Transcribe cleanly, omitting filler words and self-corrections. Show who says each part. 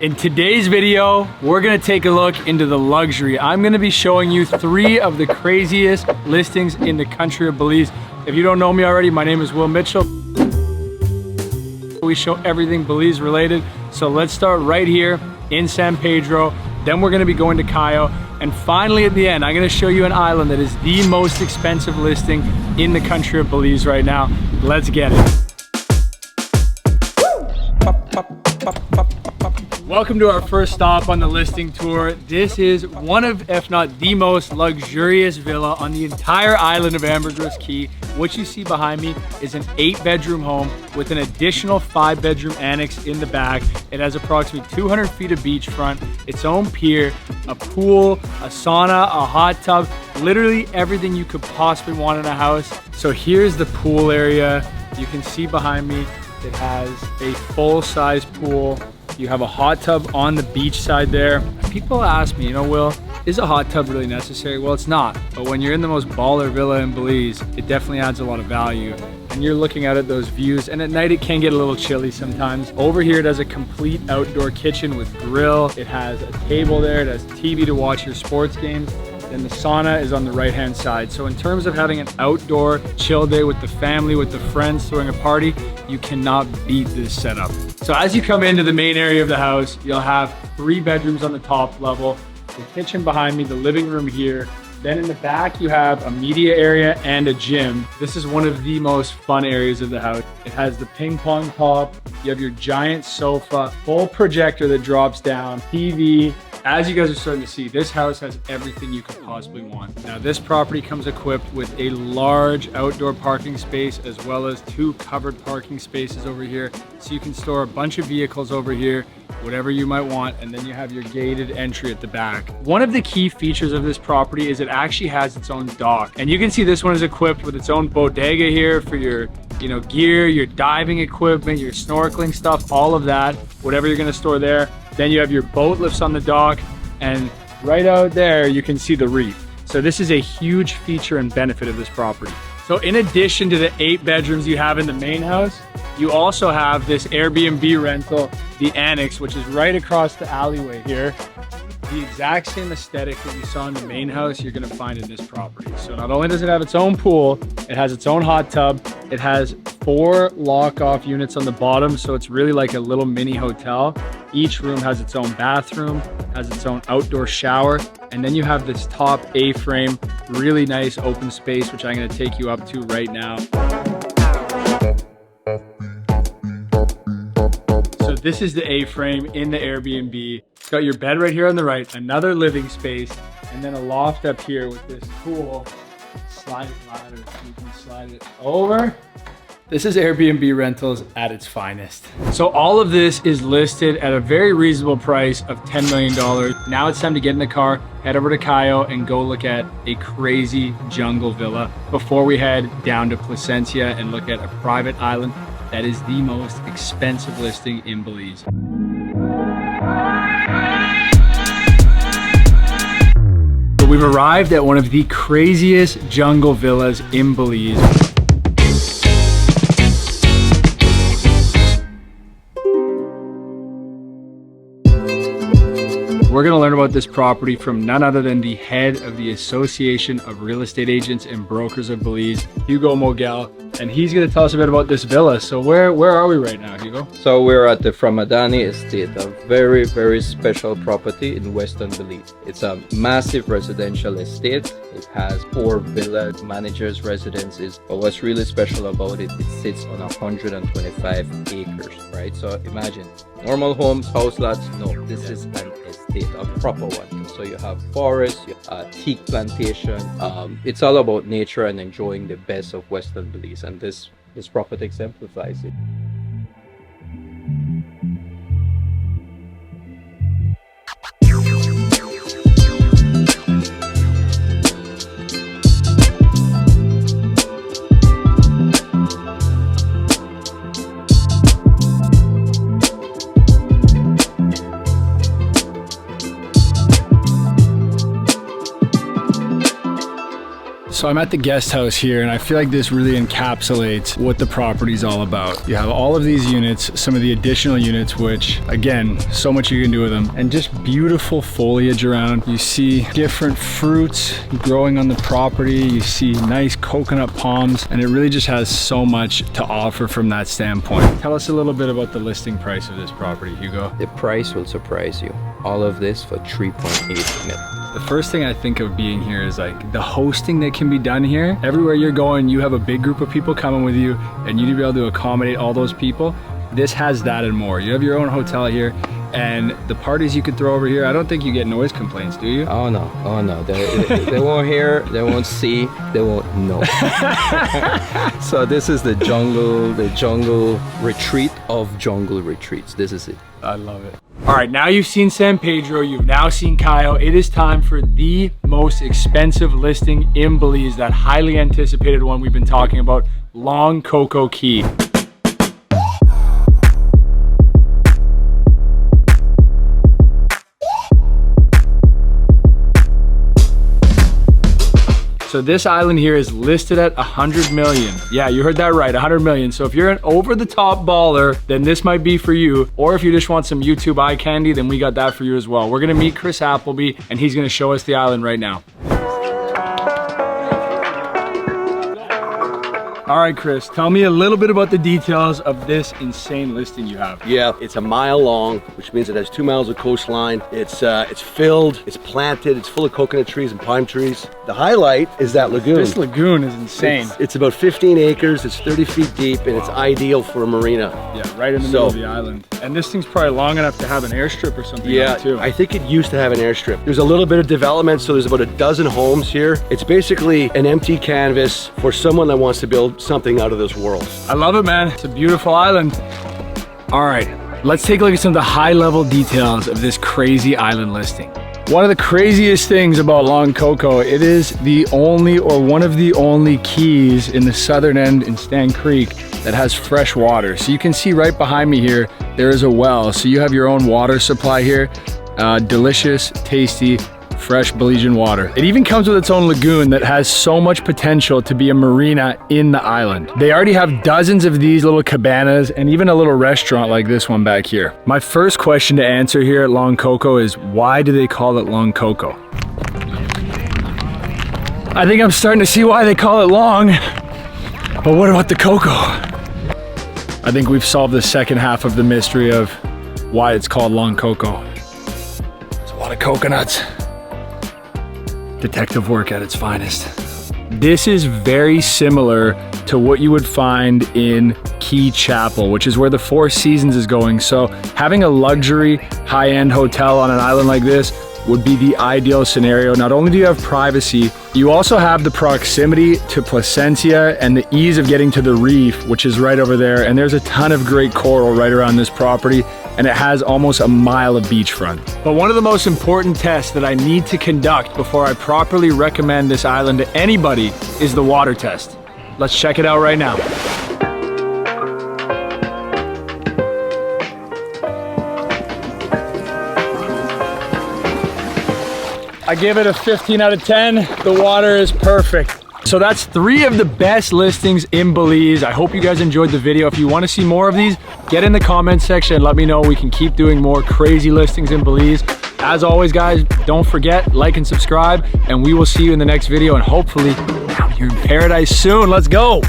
Speaker 1: In today's video, we're gonna take a look into the luxury. I'm gonna be showing you 3 of the craziest listings in the country of Belize. If you don't know me already, my name is Will Mitchell. We show everything Belize related. So let's start right here in San Pedro. Then we're gonna be going to Cayo. And finally at the end, I'm gonna show you an island that is the most expensive listing in the country of Belize right now. Let's get it. Welcome to our first stop on the listing tour. This is one of, if not the most luxurious villa on the entire island of Ambergris Caye. What you see behind me is an 8-bedroom home with an additional 5-bedroom annex in the back. It has approximately 200 feet of beachfront, its own pier, a pool, a sauna, a hot tub, literally everything you could possibly want in a house. So here's the pool area. You can see behind me, it has a full-size pool. You have a hot tub on the beach side there. People ask me, you know, Will, is a hot tub really necessary? Well, it's not. But when you're in the most baller villa in Belize, it definitely adds a lot of value. And you're looking out at those views, and at night it can get a little chilly sometimes. Over here, it has a complete outdoor kitchen with grill. It has a table there. It has TV to watch your sports games. And the sauna is on the right-hand side. So in terms of having an outdoor chill day with the family, with the friends, throwing a party, you cannot beat this setup. So as you come into the main area of the house, you'll have 3 bedrooms on the top level, the kitchen behind me, the living room here. Then in the back, you have a media area and a gym. This is one of the most fun areas of the house. It has the ping pong top. You have your giant sofa, full projector that drops down, TV. As you guys are starting to see, this house has everything you could possibly want. Now, this property comes equipped with a large outdoor parking space as well as 2 covered parking spaces over here. So you can store a bunch of vehicles over here, whatever you might want, and then you have your gated entry at the back. One of the key features of this property is it actually has its own dock. And you can see this one is equipped with its own bodega here for your gear, your diving equipment, your snorkeling stuff, all of that, whatever you're gonna store there. Then you have your boat lifts on the dock, and right out there, you can see the reef. So this is a huge feature and benefit of this property. So in addition to the 8 bedrooms you have in the main house, you also have this Airbnb rental, the annex, which is right across the alleyway here. The exact same aesthetic that you saw in the main house, you're gonna find in this property. So not only does it have its own pool, it has its own hot tub, it has 4 lock-off units on the bottom, so it's really like a little mini hotel. Each room has its own bathroom, has its own outdoor shower, and then you have this top A-frame, really nice open space, which I'm gonna take you up to right now. So this is the A-frame in the Airbnb. It's got your bed right here on the right, another living space, and then a loft up here with this cool slide ladder. You can slide it over. This is Airbnb rentals at its finest. So all of this is listed at a very reasonable price of $10 million. Now it's time to get in the car, head over to Cayo, and go look at a crazy jungle villa before we head down to Placencia and look at a private island that is the most expensive listing in Belize. So we've arrived at one of the craziest jungle villas in Belize. We're gonna learn about this property from none other than the head of the Association of Real Estate Agents and Brokers of Belize, Hugo Moguel, and he's gonna tell us a bit about this villa. So where are we right now, Hugo?
Speaker 2: So we're at the Framadani Estate, a very, very special property in Western Belize. It's a massive residential estate. It has 4 villa managers' residences, but what's really special about it, it sits on 125 acres, right? So imagine, normal homes, house lots, no, this is an estate, a proper one. So you have forest, you have teak plantation. It's all about nature and enjoying the best of Western Belize, and this property exemplifies it.
Speaker 1: So I'm at the guest house here, and I feel like this really encapsulates what the property's all about. You have all of these units, some of the additional units, which again, so much you can do with them, and just beautiful foliage around. You see different fruits growing on the property. You see nice coconut palms, and it really just has so much to offer from that standpoint. Tell us a little bit about the listing price of this property, Hugo.
Speaker 2: The price will surprise you. All of this for 3.8 million.
Speaker 1: The first thing I think of being here is like the hosting that can be done here. Everywhere you're going, you have a big group of people coming with you, and you need to be able to accommodate all those people. This has that and more. You have your own hotel here, and the parties you could throw over here, I don't think you get noise complaints, do you?
Speaker 2: Oh no, oh no. They won't hear, they won't see, they won't know. So this is the jungle retreat of jungle retreats. This is it.
Speaker 1: I love it. All right, now you've seen San Pedro, you've now seen Cayo. It is time for the most expensive listing in Belize, that highly anticipated one we've been talking about, Long Coco Caye. So this island here is listed at 100 million. Yeah, you heard that right, 100 million. So if you're an over-the-top baller, then this might be for you. Or if you just want some YouTube eye candy, then we got that for you as well. We're gonna meet Chris Applebe, and he's gonna show us the island right now. All right, Chris, tell me a little bit about the details of this insane listing you have.
Speaker 3: Yeah, it's a mile long, which means it has 2 miles of coastline. It's filled, it's planted, it's full of coconut trees and palm trees. The highlight is that lagoon.
Speaker 1: This lagoon is insane.
Speaker 3: It's about 15 acres, it's 30 feet deep, and it's ideal for a marina.
Speaker 1: Yeah, right in the middle of the island. And this thing's probably long enough to have an airstrip or something on it too.
Speaker 3: I think it used to have an airstrip. There's a little bit of development, so there's about a dozen homes here. It's basically an empty canvas for someone that wants to build something out of this world.
Speaker 1: I love it, man. It's a beautiful island. All right, let's take a look at some of the high-level details of this crazy island listing. One of the craziest things about Long Coco, it is the only, or one of the only keys in the southern end in Stan Creek that has fresh water. So you can see right behind me here, there is a well. So you have your own water supply here. Delicious, tasty, fresh Belizean water. It even comes with its own lagoon that has so much potential to be a marina in the island. They already have dozens of these little cabanas and even a little restaurant like this one back here. My first question to answer here at Long Coco is, why do they call it Long Coco? I think I'm starting to see why they call it long, but what about the cocoa? I think we've solved the second half of the mystery of why it's called Long Coco. There's a lot of coconuts. Detective work at its finest. This is very similar to what you would find in Key Chapel, which is where the Four Seasons is going. So having a luxury high-end hotel on an island like this would be the ideal scenario. Not only do you have privacy, you also have the proximity to Placencia and the ease of getting to the reef, which is right over there. And there's a ton of great coral right around this property, and it has almost a mile of beachfront. But one of the most important tests that I need to conduct before I properly recommend this island to anybody is the water test. Let's check it out right now. I give it a 15 out of 10. The water is perfect. So that's 3 of the best listings in Belize. I hope you guys enjoyed the video. If you want to see more of these, get in the comments section and let me know. We can keep doing more crazy listings in Belize. As always, guys, don't forget, like and subscribe, and we will see you in the next video, and hopefully you're in paradise soon. Let's go.